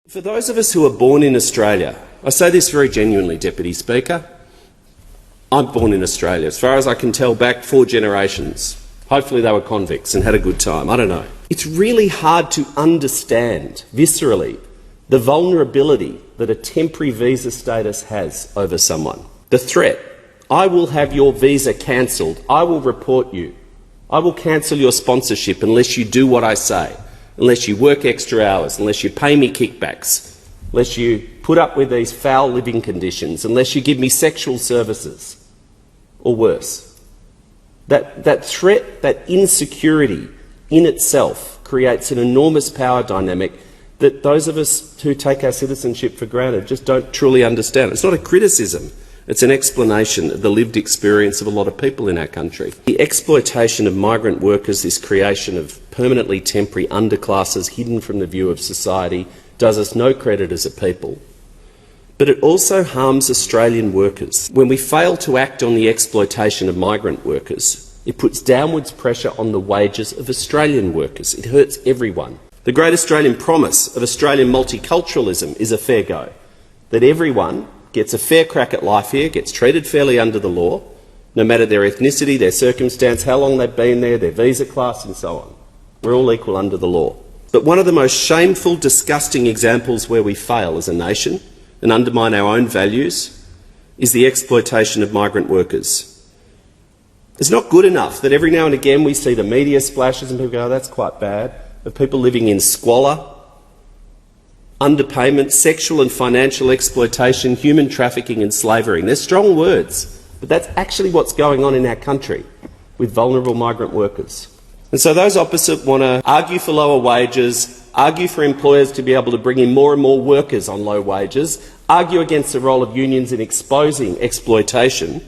For those of us who are born in Australia, I say this very genuinely, Deputy Speaker, I'm born in Australia. As far as I can tell, back 4 generations. Hopefully they were convicts and had a good time. I don't know. It's really hard to understand, viscerally, the vulnerability that a temporary visa status has over someone. The threat, I will have your visa cancelled, I will report you, I will cancel your sponsorship unless you do what I say, unless you work extra hours, unless you pay me kickbacks, unless you put up with these foul living conditions, unless you give me sexual services, or worse. That threat, that insecurity in itself creates an enormous power dynamic that those of us who take our citizenship for granted just don't truly understand. It's not a criticism, it's an explanation of the lived experience of a lot of people in our country. The exploitation of migrant workers, this creation of permanently temporary underclasses hidden from the view of society, does us no credit as a people. But it also harms Australian workers. When we fail to act on the exploitation of migrant workers, it puts downwards pressure on the wages of Australian workers. It hurts everyone. The great Australian promise of Australian multiculturalism is a fair go, that everyone gets a fair crack at life here, gets treated fairly under the law, no matter their ethnicity, their circumstance, how long they've been there, their visa class and so on. We're all equal under the law. But one of the most shameful, disgusting examples where we fail as a nation and undermine our own values is the exploitation of migrant workers. It's not good enough that every now and again we see the media splashes and people go, oh, that's quite bad, of people living in squalor, underpayment, sexual and financial exploitation, human trafficking and slavery. And they're strong words, but that's actually what's going on in our country with vulnerable migrant workers. And so those opposite want to argue for lower wages, argue for employers to be able to bring in more and more workers on low wages, argue against the role of unions in exposing exploitation,